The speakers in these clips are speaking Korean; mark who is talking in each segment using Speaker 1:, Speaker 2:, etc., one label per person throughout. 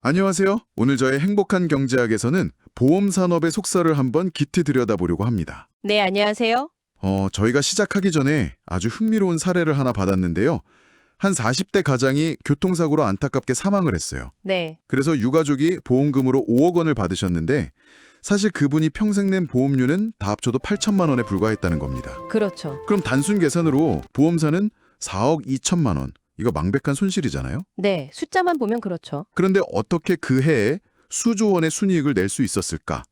Speaker 1: 안녕하세요. 오늘 저의 행복한 경제학에서는 보험 산업의 속살을 한번 깊이 들여다보려고 합니다.
Speaker 2: 네, 안녕하세요.
Speaker 1: 저희가 시작하기 전에 아주 흥미로운 사례를 하나 받았는데요. 한 40대 가장이 교통사고로 안타깝게 사망을 했어요.
Speaker 2: 네,
Speaker 1: 그래서 유가족이 보험금으로 5억 원을 받으셨는데 사실 그분이 평생 낸 보험료는 다 합쳐도 8천만 원에 불과했다는 겁니다.
Speaker 2: 그렇죠.
Speaker 1: 그럼 단순 계산으로 보험사는 4억 2천만 원, 이거 망백한 손실이잖아요.
Speaker 2: 네, 숫자만 보면 그렇죠.
Speaker 1: 그런데 어떻게 그 해에 수조 원의 순이익을 낼 수 있었을까?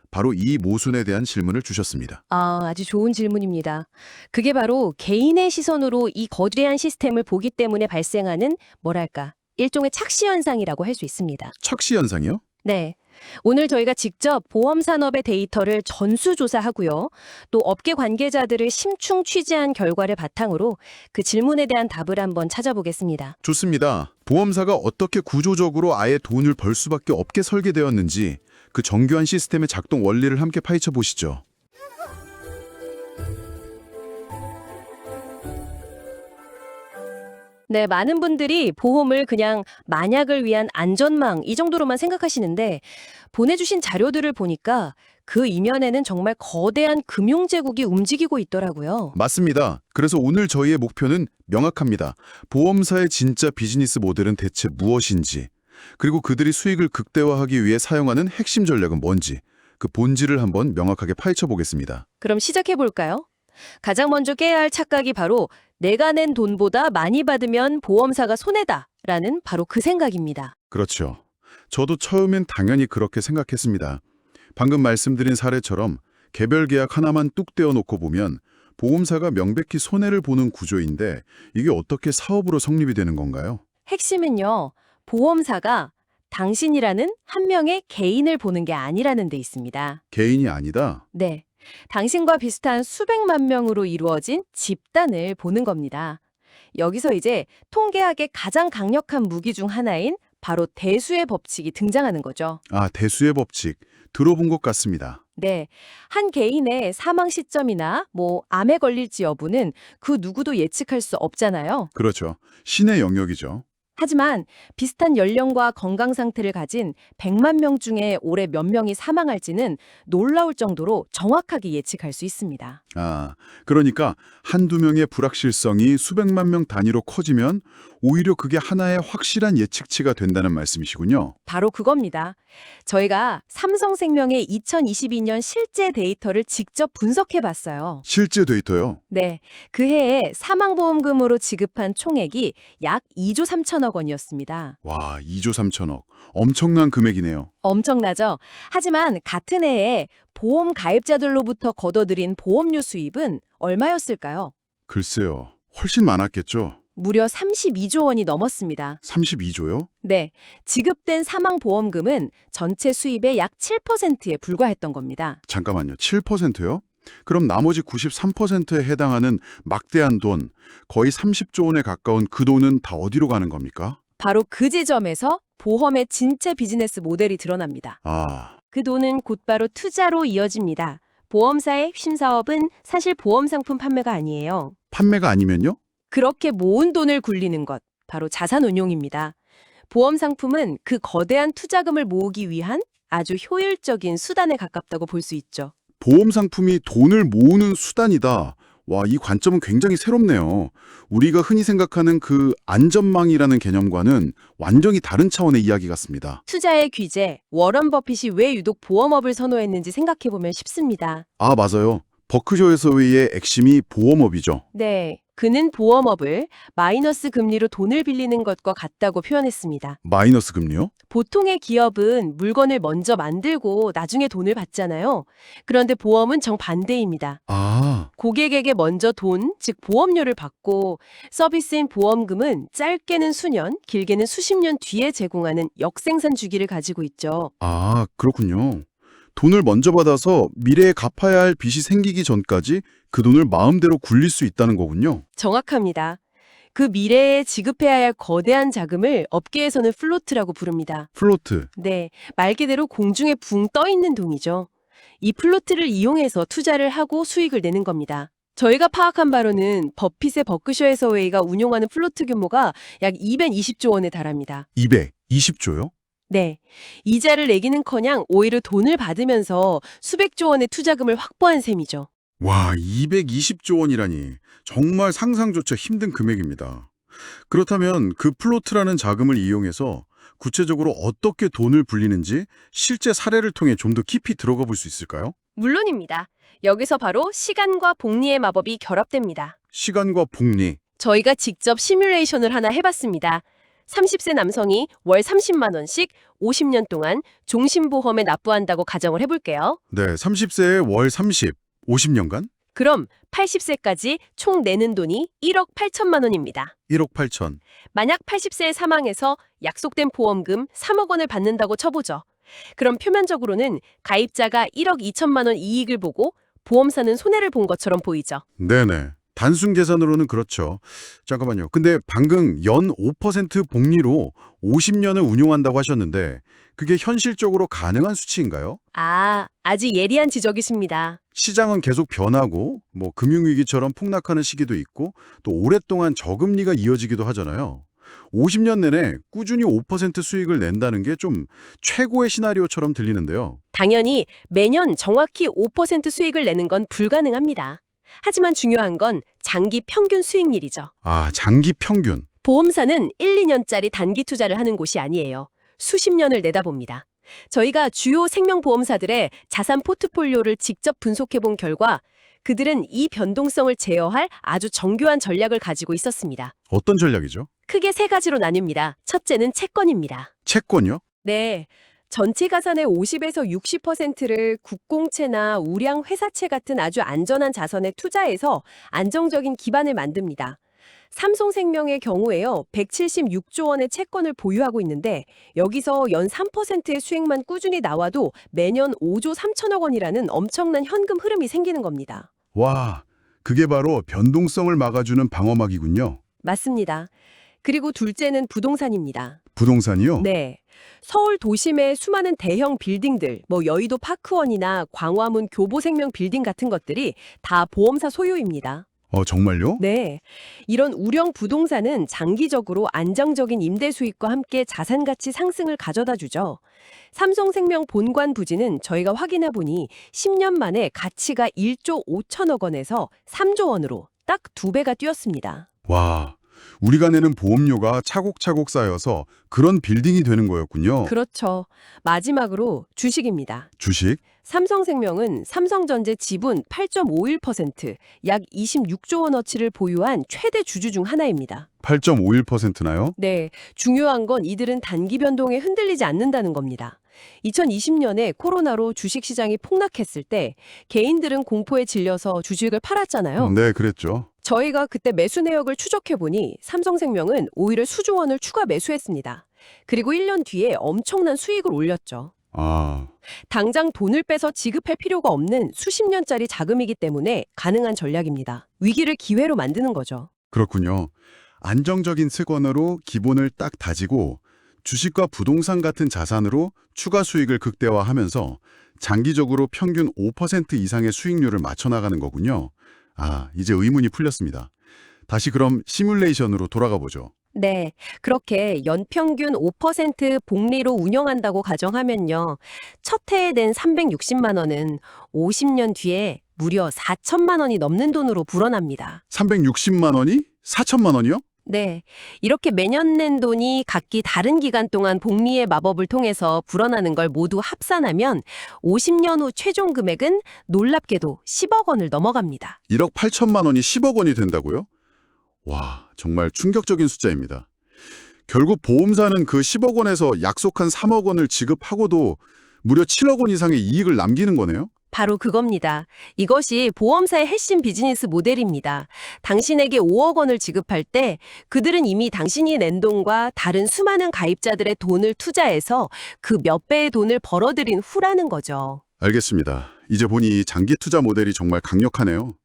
Speaker 1: 바로 이 모순에 대한 질문을 주셨습니다.
Speaker 2: 아주 좋은 질문입니다. 그게 바로 개인의 시선으로 이 거대한 시스템을 보기 때문에 발생하는 뭐랄까, 일종의 착시 현상이라고 할 수 있습니다.
Speaker 1: 척시 현상이요?
Speaker 2: 네. 오늘 저희가 직접 보험 산업의 데이터를 전수조사하고요. 또 업계 관계자들을 심층 취재한 결과를 바탕으로 그 질문에 대한 답을 한번 찾아보겠습니다.
Speaker 1: 좋습니다. 보험사가 어떻게 구조적으로 아예 돈을 벌 수밖에 없게 설계되었는지 그 정교한 시스템의 작동 원리를 함께 파헤쳐 보시죠.
Speaker 2: 네, 많은 분들이 보험을 그냥 만약을 위한 안전망 이 정도로만 생각하시는데 보내주신 자료들을 보니까 그 이면에는 정말 거대한 금융제국이 움직이고 있더라고요.
Speaker 1: 맞습니다. 그래서 오늘 저희의 목표는 명확합니다. 보험사의 진짜 비즈니스 모델은 대체 무엇인지, 그리고 그들이 수익을 극대화하기 위해 사용하는 핵심 전략은 뭔지, 그 본질을 한번 명확하게 파헤쳐 보겠습니다.
Speaker 2: 그럼 시작해 볼까요? 가장 먼저 깨야 할 착각이 바로 내가 낸 돈보다 많이 받으면 보험사가 손해다라는 바로 그 생각입니다.
Speaker 1: 그렇죠. 저도 처음엔 당연히 그렇게 생각했습니다. 방금 말씀드린 사례처럼 개별 계약 하나만 뚝 떼어놓고 보면 보험사가 명백히 손해를 보는 구조인데 이게 어떻게 사업으로 성립이 되는 건가요?
Speaker 2: 핵심은요, 보험사가 당신이라는 한 명의 개인을 보는 게 아니라는 데 있습니다.
Speaker 1: 개인이 아니다?
Speaker 2: 네. 당신과 비슷한 수백만 명으로 이루어진 집단을 보는 겁니다. 여기서 이제 통계학의 가장 강력한 무기 중 하나인 바로 대수의 법칙이 등장하는 거죠.
Speaker 1: 아, 대수의 법칙. 들어본 것 같습니다.
Speaker 2: 네. 한 개인의 사망 시점이나 암에 걸릴지 여부는 그 누구도 예측할 수 없잖아요.
Speaker 1: 그렇죠. 신의 영역이죠.
Speaker 2: 하지만 비슷한 연령과 건강 상태를 가진 100만 명 중에 올해 몇 명이 사망할지는 놀라울 정도로 정확하게 예측할 수 있습니다.
Speaker 1: 아, 그러니까 한두 명의 불확실성이 수백만 명 단위로 커지면 오히려 그게 하나의 확실한 예측치가 된다는 말씀이시군요.
Speaker 2: 바로 그겁니다. 저희가 삼성생명의 2022년 실제 데이터를 직접 분석해 봤어요.
Speaker 1: 실제 데이터요.
Speaker 2: 네, 그 해에 사망보험금으로 지급한 총액이 약 2조 3천억 원이었습니다.
Speaker 1: 와, 2조 3천억. 엄청난 금액이네요.
Speaker 2: 엄청나죠? 하지만 같은 해에 보험 가입자들로부터 걷어들인 보험료 수입은 얼마였을까요?
Speaker 1: 글쎄요. 훨씬 많았겠죠.
Speaker 2: 무려 32조 원이 넘었습니다.
Speaker 1: 32조요?
Speaker 2: 네, 지급된 사망보험금은 전체 수입의 약 7%에 불과했던 겁니다.
Speaker 1: 잠깐만요. 7%요? 그럼 나머지 93%에 해당하는 막대한 돈, 거의 30조 원에 가까운 그 돈은 다 어디로 가는 겁니까?
Speaker 2: 바로 그 지점에서 보험의 진짜 비즈니스 모델이 드러납니다.
Speaker 1: 아,
Speaker 2: 그 돈은 곧바로 투자로 이어집니다. 보험사의 핵심 사업은 사실 보험 상품 판매가 아니에요.
Speaker 1: 판매가 아니면요?
Speaker 2: 그렇게 모은 돈을 굴리는 것, 바로 자산 운용입니다. 보험 상품은 그 거대한 투자금을 모으기 위한 아주 효율적인 수단에 가깝다고 볼 수 있죠.
Speaker 1: 보험 상품이 돈을 모으는 수단이다. 와, 이 관점은 굉장히 새롭네요. 우리가 흔히 생각하는 그 안전망이라는 개념과는 완전히 다른 차원의 이야기 같습니다.
Speaker 2: 투자의 귀재, 워런 버핏이 왜 유독 보험업을 선호했는지 생각해보면 쉽습니다.
Speaker 1: 아, 맞아요. 버크셔 해서웨이의 핵심이 보험업이죠.
Speaker 2: 네, 그는 보험업을 마이너스 금리로 돈을 빌리는 것과 같다고 표현했습니다.
Speaker 1: 마이너스 금리요?
Speaker 2: 보통의 기업은 물건을 먼저 만들고 나중에 돈을 받잖아요. 그런데 보험은 정반대입니다.
Speaker 1: 아,
Speaker 2: 고객에게 먼저 돈, 즉 보험료를 받고 서비스인 보험금은 짧게는 수년, 길게는 수십 년 뒤에 제공하는 역생산 주기를 가지고 있죠.
Speaker 1: 그렇군요. 돈을 먼저 받아서 미래에 갚아야 할 빚이 생기기 전까지 그 돈을 마음대로 굴릴 수 있다는 거군요.
Speaker 2: 정확합니다. 그 미래에 지급해야 할 거대한 자금을 업계에서는 플로트라고 부릅니다.
Speaker 1: 플로트.
Speaker 2: 네, 말 그대로 공중에 붕 떠 있는 돈이죠. 이 플로트를 이용해서 투자를 하고 수익을 내는 겁니다. 저희가 파악한 바로는 버핏의 버크셔 해서웨이가 운용하는 플로트 규모가 약 220조 원에 달합니다.
Speaker 1: 220조요?
Speaker 2: 네. 이자를 내기는커녕 오히려 돈을 받으면서 수백조 원의 투자금을 확보한 셈이죠.
Speaker 1: 와, 220조 원이라니 정말 상상조차 힘든 금액입니다. 그렇다면 그 플로트라는 자금을 이용해서 구체적으로 어떻게 돈을 불리는지 실제 사례를 통해 좀 더 깊이 들어가 볼 수 있을까요?
Speaker 2: 물론입니다. 여기서 바로 시간과 복리의 마법이 결합됩니다.
Speaker 1: 시간과 복리.
Speaker 2: 저희가 직접 시뮬레이션을 하나 해봤습니다. 30세 남성이 월 30만 원씩 50년 동안 종신보험에 납부한다고 가정을 해볼게요.
Speaker 1: 네, 30세에 월 30, 50년간
Speaker 2: 그럼 80세까지 총 내는 돈이 1억 8천만 원입니다.
Speaker 1: 1억 8천.
Speaker 2: 만약 80세에 사망해서 약속된 보험금 3억 원을 받는다고 쳐보죠. 그럼 표면적으로는 가입자가 1억 2천만 원 이익을 보고 보험사는 손해를 본 것처럼 보이죠.
Speaker 1: 네네. 단순 계산으로는 그렇죠. 잠깐만요. 근데 방금 연 5% 복리로 50년을 운용한다고 하셨는데 그게 현실적으로 가능한 수치인가요?
Speaker 2: 아주 예리한 지적이십니다.
Speaker 1: 시장은 계속 변하고 금융위기처럼 폭락하는 시기도 있고 또 오랫동안 저금리가 이어지기도 하잖아요. 50년 내내 꾸준히 5% 수익을 낸다는 게 좀 최고의 시나리오처럼 들리는데요.
Speaker 2: 당연히 매년 정확히 5% 수익을 내는 건 불가능합니다. 하지만 중요한 건 장기 평균 수익률이죠.
Speaker 1: 장기 평균.
Speaker 2: 보험사는 1, 2년짜리 단기 투자를 하는 곳이 아니에요. 수십 년을 내다봅니다. 저희가 주요 생명보험사들의 자산 포트폴리오를 직접 분석해본 결과 그들은 이 변동성을 제어할 아주 정교한 전략을 가지고 있었습니다.
Speaker 1: 어떤 전략이죠?
Speaker 2: 크게 세 가지로 나뉩니다. 첫째는 채권입니다.
Speaker 1: 채권이요?
Speaker 2: 네. 전체 가산의 50에서 60%를 국공채나 우량 회사채 같은 아주 안전한 자산에 투자해서 안정적인 기반을 만듭니다. 삼성생명의 경우에요. 176조 원의 채권을 보유하고 있는데 여기서 연 3%의 수익만 꾸준히 나와도 매년 5조 3천억 원이라는 엄청난 현금 흐름이 생기는 겁니다.
Speaker 1: 와, 그게 바로 변동성을 막아주는 방어막이군요.
Speaker 2: 맞습니다. 그리고 둘째는 부동산입니다.
Speaker 1: 부동산이요?
Speaker 2: 네. 서울 도심의 수많은 대형 빌딩들, 여의도 파크원이나 광화문 교보생명 빌딩 같은 것들이 다 보험사 소유입니다.
Speaker 1: 정말요?
Speaker 2: 네. 이런 우량 부동산은 장기적으로 안정적인 임대 수익과 함께 자산 가치 상승을 가져다 주죠. 삼성생명 본관 부지는 저희가 확인해 보니 10년 만에 가치가 1조 5천억 원에서 3조 원으로 딱 2배가 뛰었습니다.
Speaker 1: 와, 우리가 내는 보험료가 차곡차곡 쌓여서 그런 빌딩이 되는 거였군요.
Speaker 2: 그렇죠. 마지막으로 주식입니다.
Speaker 1: 주식?
Speaker 2: 삼성생명은 삼성전자 지분 8.51%, 약 26조 원어치를 보유한 최대 주주 중 하나입니다.
Speaker 1: 8.51%나요?
Speaker 2: 네, 중요한 건 이들은 단기 변동에 흔들리지 않는다는 겁니다. 2020년에 코로나로 주식시장이 폭락했을 때 개인들은 공포에 질려서 주식을 팔았잖아요.
Speaker 1: 네, 그랬죠.
Speaker 2: 저희가 그때 매수 내역을 추적해보니 삼성생명은 오히려 수조 원을 추가 매수했습니다. 그리고 1년 뒤에 엄청난 수익을 올렸죠. 당장 돈을 빼서 지급할 필요가 없는 수십 년짜리 자금이기 때문에 가능한 전략입니다. 위기를 기회로 만드는 거죠.
Speaker 1: 그렇군요. 안정적인 습관으로 기본을 딱 다지고 주식과 부동산 같은 자산으로 추가 수익을 극대화하면서 장기적으로 평균 5% 이상의 수익률을 맞춰나가는 거군요. 이제 의문이 풀렸습니다. 다시 그럼 시뮬레이션으로 돌아가 보죠.
Speaker 2: 네, 그렇게 연평균 5% 복리로 운영한다고 가정하면요. 첫 해에 낸 360만 원은 50년 뒤에 무려 4천만 원이 넘는 돈으로 불어납니다.
Speaker 1: 360만 원이 4천만 원이요?
Speaker 2: 네, 이렇게 매년 낸 돈이 각기 다른 기간 동안 복리의 마법을 통해서 불어나는 걸 모두 합산하면 50년 후 최종 금액은 놀랍게도 10억 원을 넘어갑니다.
Speaker 1: 1억 8천만 원이 10억 원이 된다고요? 와, 정말 충격적인 숫자입니다. 결국 보험사는 그 10억 원에서 약속한 3억 원을 지급하고도 무려 7억 원 이상의 이익을 남기는 거네요?
Speaker 2: 바로 그겁니다. 이것이 보험사의 핵심 비즈니스 모델입니다. 당신에게 5억 원을 지급할 때 그들은 이미 당신이 낸 돈과 다른 수많은 가입자들의 돈을 투자해서 그 몇 배의 돈을 벌어들인 후라는 거죠.
Speaker 1: 알겠습니다. 이제 보니 이 장기 투자 모델이 정말 강력하네요.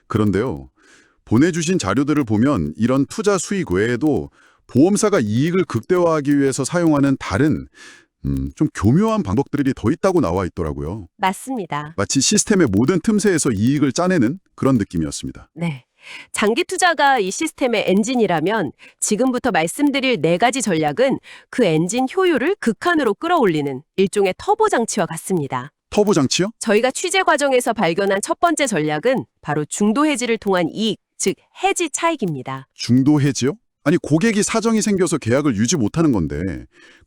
Speaker 1: 그런데요, 보내주신 자료들을 보면 이런 투자 수익 외에도 보험사가 이익을 극대화하기 위해서 사용하는 다른 좀 교묘한 방법들이 더 있다고 나와 있더라고요.
Speaker 2: 맞습니다.
Speaker 1: 마치 시스템의 모든 틈새에서 이익을 짜내는 그런 느낌이었습니다.
Speaker 2: 네.
Speaker 3: 장기 투자가 이 시스템의 엔진이라면 지금부터 말씀드릴 4가지 전략은 그 엔진 효율을 극한으로 끌어올리는 일종의 터보 장치와 같습니다.
Speaker 1: 터보 장치요?
Speaker 3: 저희가 취재 과정에서 발견한 첫 번째 전략은 바로 중도 해지를 통한 이익, 즉 해지 차익입니다.
Speaker 1: 중도 해지요? 아니 고객이 사정이 생겨서 계약을 유지 못하는 건데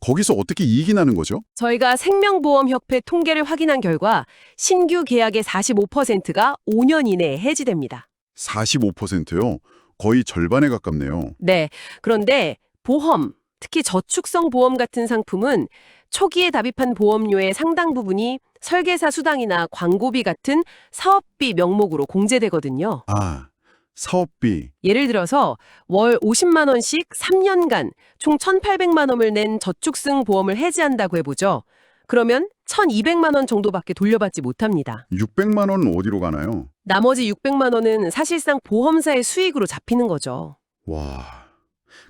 Speaker 1: 거기서 어떻게 이익이 나는 거죠?
Speaker 3: 저희가 생명보험협회 통계를 확인한 결과 신규 계약의 45%가 5년 이내에 해지됩니다.
Speaker 1: 45%요? 거의 절반에 가깝네요.
Speaker 3: 네, 그런데 보험, 특히 저축성 보험 같은 상품은 초기에 답입한 보험료의 상당 부분이 설계사 수당이나 광고비 같은 사업비 명목으로 공제되거든요.
Speaker 1: 아, 사업비.
Speaker 3: 예를 들어서 월 50만 원씩 3년간 총 1,800만 원을 낸 저축성 보험을 해지한다고 해보죠. 그러면 1,200만 원 정도밖에 돌려받지 못합니다.
Speaker 1: 600만 원은 어디로 가나요?
Speaker 3: 나머지 600만 원은 사실상 보험사의 수익으로 잡히는 거죠.
Speaker 1: 와,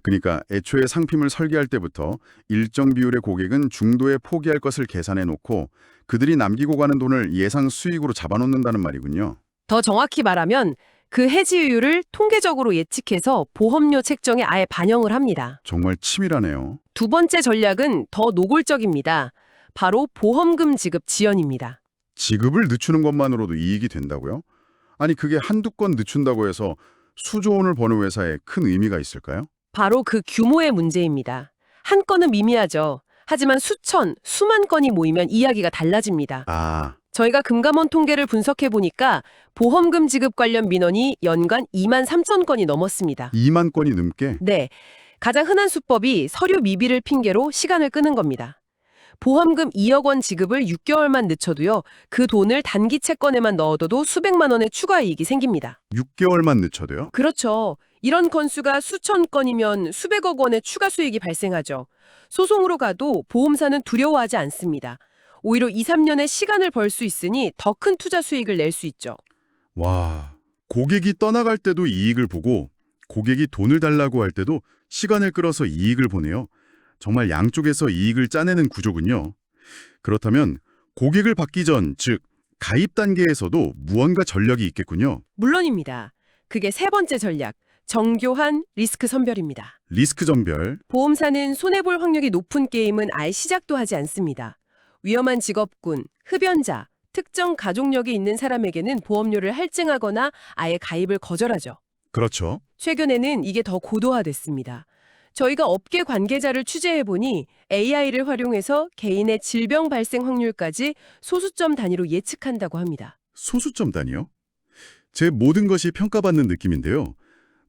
Speaker 1: 그러니까 애초에 상품을 설계할 때부터 일정 비율의 고객은 중도에 포기할 것을 계산해 놓고 그들이 남기고 가는 돈을 예상 수익으로 잡아놓는다는 말이군요.
Speaker 3: 더 정확히 말하면 그 해지율을 통계적으로 예측해서 보험료 책정에 아예 반영을 합니다.
Speaker 1: 정말 치밀하네요.
Speaker 3: 두 번째 전략은 더 노골적입니다. 바로 보험금 지급 지연입니다.
Speaker 1: 지급을 늦추는 것만으로도 이익이 된다고요? 아니 그게 한두 건 늦춘다고 해서 수조 원을 버는 회사에 큰 의미가 있을까요?
Speaker 3: 바로 그 규모의 문제입니다. 한 건은 미미하죠. 하지만 수천, 수만 건이 모이면 이야기가 달라집니다.
Speaker 1: 아,
Speaker 3: 저희가 금감원 통계를 분석해 보니까 보험금 지급 관련 민원이 연간 2만 3천 건이 넘었습니다.
Speaker 1: 2만 건이 넘게?
Speaker 3: 네, 가장 흔한 수법이 서류 미비를 핑계로 시간을 끄는 겁니다. 보험금 2억 원 지급을 6개월만 늦춰도요. 그 돈을 단기 채권에만 넣어둬도 수백만 원의 추가 이익이 생깁니다.
Speaker 1: 6개월만 늦춰도요?
Speaker 3: 그렇죠. 이런 건수가 수천 건이면 수백억 원의 추가 수익이 발생하죠. 소송으로 가도 보험사는 두려워하지 않습니다. 오히려 2, 3년의 시간을 벌 수 있으니 더 큰 투자 수익을 낼 수 있죠.
Speaker 1: 와, 고객이 떠나갈 때도 이익을 보고 고객이 돈을 달라고 할 때도 시간을 끌어서 이익을 보내요. 정말 양쪽에서 이익을 짜내는 구조군요. 그렇다면 고객을 받기 전, 즉 가입 단계에서도 무언가 전략이 있겠군요.
Speaker 3: 물론입니다. 그게 세 번째 전략, 정교한 리스크 선별입니다.
Speaker 1: 리스크 전별.
Speaker 3: 보험사는 손해볼 확률이 높은 게임은 아예 시작도 하지 않습니다. 위험한 직업군, 흡연자, 특정 가족력이 있는 사람에게는 보험료를 할증하거나 아예 가입을 거절하죠.
Speaker 1: 그렇죠.
Speaker 3: 최근에는 이게 더 고도화됐습니다. 저희가 업계 관계자를 취재해보니 AI를 활용해서 개인의 질병 발생 확률까지 소수점 단위로 예측한다고 합니다.
Speaker 1: 소수점 단위요? 제 모든 것이 평가받는 느낌인데요.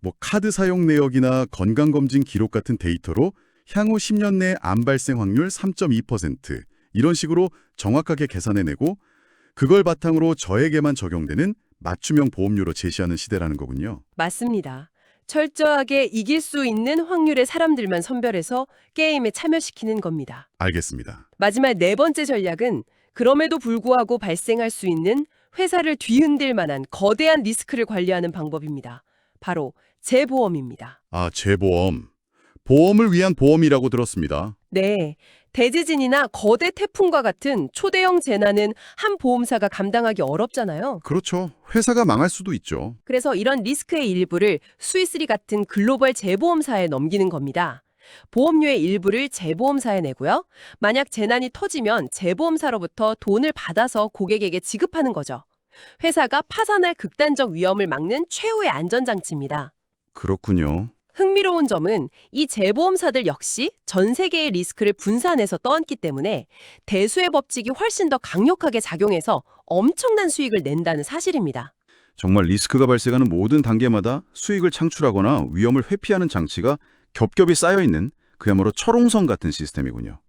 Speaker 1: 뭐 카드 사용 내역이나 건강검진 기록 같은 데이터로 향후 10년 내 암 발생 확률 3.2% 이런 식으로 정확하게 계산해내고 그걸 바탕으로 저에게만 적용되는 맞춤형 보험료로 제시하는 시대라는 거군요.
Speaker 3: 맞습니다. 철저하게 이길 수 있는 확률의 사람들만 선별해서 게임에 참여시키는 겁니다.
Speaker 1: 알겠습니다.
Speaker 3: 마지막 네 번째 전략은 그럼에도 불구하고 발생할 수 있는 회사를 뒤흔들 만한 거대한 리스크를 관리하는 방법입니다. 바로 재보험입니다.
Speaker 1: 아, 재보험. 보험을 위한 보험이라고 들었습니다.
Speaker 3: 네, 대지진이나 거대 태풍과 같은 초대형 재난은 한 보험사가 감당하기 어렵잖아요.
Speaker 1: 그렇죠. 회사가 망할 수도 있죠.
Speaker 3: 그래서 이런 리스크의 일부를 스위스리 같은 글로벌 재보험사에 넘기는 겁니다. 보험료의 일부를 재보험사에 내고요. 만약 재난이 터지면 재보험사로부터 돈을 받아서 고객에게 지급하는 거죠. 회사가 파산할 극단적 위험을 막는 최후의 안전장치입니다.
Speaker 1: 그렇군요.
Speaker 3: 흥미로운 점은 이 재보험사들 역시 전 세계의 리스크를 분산해서 떠안기 때문에 대수의 법칙이 훨씬 더 강력하게 작용해서 엄청난 수익을 낸다는 사실입니다.
Speaker 1: 정말 리스크가 발생하는 모든 단계마다 수익을 창출하거나 위험을 회피하는 장치가 겹겹이 쌓여있는 그야말로 철옹성 같은 시스템이군요.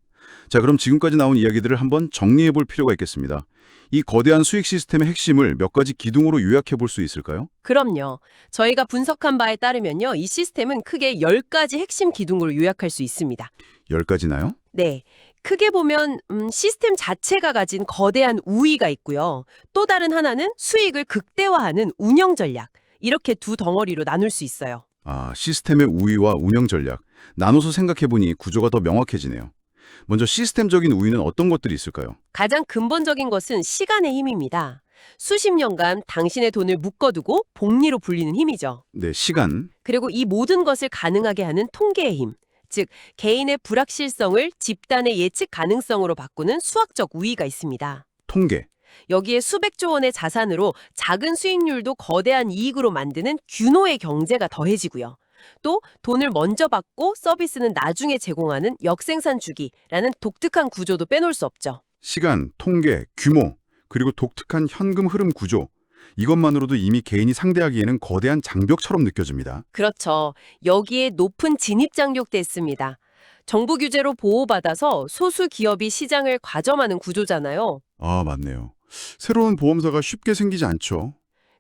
Speaker 1: 자, 그럼 지금까지 나온 이야기들을 한번 정리해 볼 필요가 있겠습니다. 이 거대한 수익 시스템의 핵심을 몇 가지 기둥으로 요약해 볼 수 있을까요?
Speaker 3: 그럼요. 저희가 분석한 바에 따르면요. 이 시스템은 크게 10가지 핵심 기둥으로 요약할 수 있습니다.
Speaker 1: 10가지나요?
Speaker 3: 네. 크게 보면 시스템 자체가 가진 거대한 우위가 있고요. 또 다른 하나는 수익을 극대화하는 운영 전략. 이렇게 두 덩어리로 나눌 수 있어요.
Speaker 1: 아, 시스템의 우위와 운영 전략. 나눠서 생각해 보니 구조가 더 명확해지네요. 먼저 시스템적인 우위는 어떤 것들이 있을까요?
Speaker 3: 가장 근본적인 것은 시간의 힘입니다. 수십 년간 당신의 돈을 묶어두고 복리로 불리는 힘이죠.
Speaker 1: 네, 시간.
Speaker 3: 그리고 이 모든 것을 가능하게 하는 통계의 힘, 즉 개인의 불확실성을 집단의 예측 가능성으로 바꾸는 수학적 우위가 있습니다.
Speaker 1: 통계.
Speaker 3: 여기에 수백조 원의 자산으로 작은 수익률도 거대한 이익으로 만드는 규모의 경제가 더해지고요. 또 돈을 먼저 받고 서비스는 나중에 제공하는 역생산 주기라는 독특한 구조도 빼놓을 수 없죠.
Speaker 1: 시간, 통계, 규모, 그리고 독특한 현금 흐름 구조. 이것만으로도 이미 개인이 상대하기에는 거대한 장벽처럼 느껴집니다.
Speaker 3: 그렇죠. 여기에 높은 진입장벽도 있습니다. 정부 규제로 보호받아서 소수 기업이 시장을 과점하는 구조잖아요.
Speaker 1: 아, 맞네요. 새로운 보험사가 쉽게 생기지 않죠.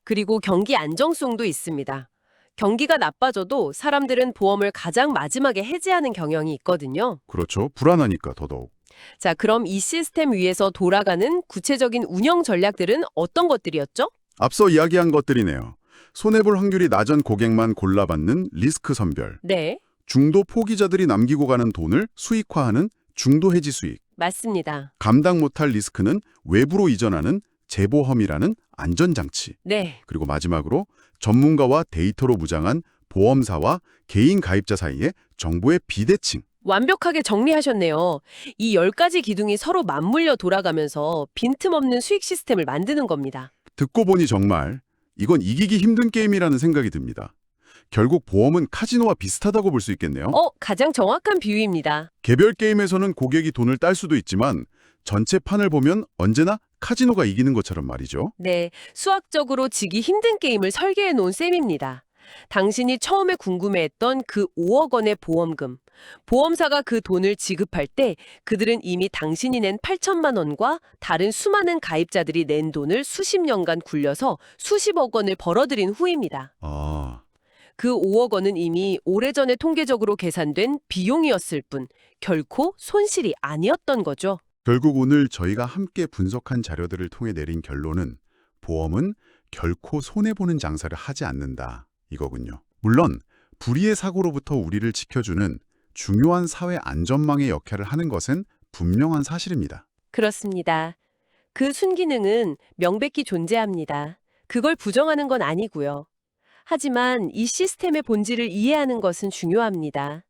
Speaker 3: 그리고 경기 안정성도 있습니다. 경기가 나빠져도 사람들은 보험을 가장 마지막에 해지하는 경향이 있거든요.
Speaker 1: 그렇죠. 불안하니까 더더욱.
Speaker 3: 자, 그럼 이 시스템 위에서 돌아가는 구체적인 운영 전략들은 어떤 것들이었죠?
Speaker 1: 앞서 이야기한 것들이네요. 손해볼 확률이 낮은 고객만 골라받는 리스크 선별,
Speaker 3: 네,
Speaker 1: 중도 포기자들이 남기고 가는 돈을 수익화하는 중도 해지 수익,
Speaker 3: 맞습니다.
Speaker 1: 감당 못할 리스크는 외부로 이전하는 재보험이라는 안전장치,
Speaker 3: 네,
Speaker 1: 그리고 마지막으로 전문가와 데이터로 무장한 보험사와 개인 가입자 사이의 정보의 비대칭.
Speaker 3: 완벽하게 정리하셨네요. 이 10가지 기둥이 서로 맞물려 돌아가면서 빈틈없는 수익 시스템을 만드는 겁니다.
Speaker 1: 듣고 보니 정말 이건 이기기 힘든 게임이라는 생각이 듭니다. 결국 보험은 카지노와 비슷하다고 볼 수 있겠네요.
Speaker 3: 가장 정확한 비유입니다.
Speaker 1: 개별 게임에서는 고객이 돈을 딸 수도 있지만 전체 판을 보면 언제나 카지노가 이기는 것처럼 말이죠.
Speaker 3: 네, 수학적으로 지기 힘든 게임을 설계해 놓은 셈입니다. 당신이 처음에 궁금해했던 그 5억 원의 보험금. 보험사가 그 돈을 지급할 때 그들은 이미 당신이 낸 8천만 원과 다른 수많은 가입자들이 낸 돈을 수십 년간 굴려서 수십억 원을 벌어들인 후입니다.
Speaker 1: 아,
Speaker 3: 그 5억 원은 이미 오래전에 통계적으로 계산된 비용이었을 뿐 결코 손실이 아니었던 거죠.
Speaker 1: 결국 오늘 저희가 함께 분석한 자료들을 통해 내린 결론은 보험은 결코 손해보는 장사를 하지 않는다. 이거군요. 물론 불의의 사고로부터 우리를 지켜주는 중요한 사회 안전망의 역할을 하는 것은 분명한 사실입니다.
Speaker 3: 그렇습니다. 그 순기능은 명백히 존재합니다. 그걸 부정하는 건 아니고요. 하지만 이 시스템의 본질을 이해하는 것은 중요합니다.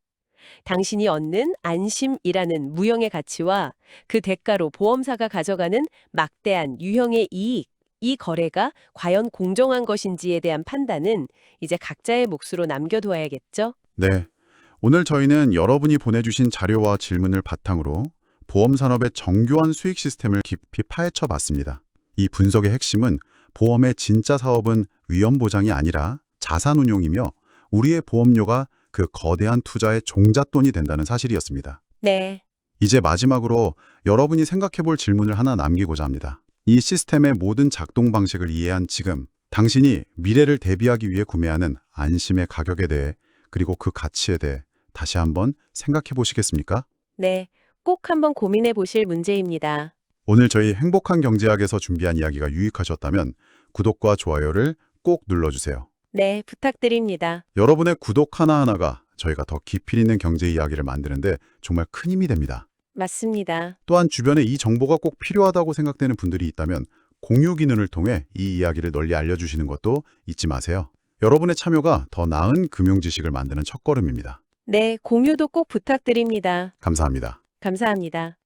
Speaker 3: 당신이 얻는 안심이라는 무형의 가치와 그 대가로 보험사가 가져가는 막대한 유형의 이익, 이 거래가 과연 공정한 것인지에 대한 판단은 이제 각자의 몫으로 남겨두어야겠죠?
Speaker 1: 네, 오늘 저희는 여러분이 보내주신 자료와 질문을 바탕으로 보험산업의 정교한 수익 시스템을 깊이 파헤쳐 봤습니다. 이 분석의 핵심은 보험의 진짜 사업은 위험 보장이 아니라 자산 운용이며 우리의 보험료가 그 거대한 투자의 종잣돈이 된다는 사실이었습니다.
Speaker 3: 네.
Speaker 1: 이제 마지막으로 여러분이 생각해 볼 질문을 하나 남기고자 합니다. 이 시스템의 모든 작동 방식을 이해한 지금 당신이 미래를 대비하기 위해 구매하는 안심의 가격에 대해 그리고 그 가치에 대해 다시 한번 생각해 보시겠습니까?
Speaker 2: 네, 꼭 한번 고민해 보실 문제입니다.
Speaker 1: 오늘 저희 행복한 경제학에서 준비한 이야기가 유익하셨다면 구독과 좋아요를 꼭 눌러주세요.
Speaker 2: 네, 부탁드립니다.
Speaker 1: 여러분의 구독 하나하나가 저희가 더 깊이 있는 경제 이야기를 만드는데 정말 큰 힘이 됩니다.
Speaker 2: 맞습니다.
Speaker 1: 또한 주변에 이 정보가 꼭 필요하다고 생각되는 분들이 있다면 공유 기능을 통해 이 이야기를 널리 알려주시는 것도 잊지 마세요. 여러분의 참여가 더 나은 금융 지식을 만드는 첫걸음입니다.
Speaker 2: 네, 공유도 꼭 부탁드립니다.
Speaker 1: 감사합니다.
Speaker 2: 감사합니다.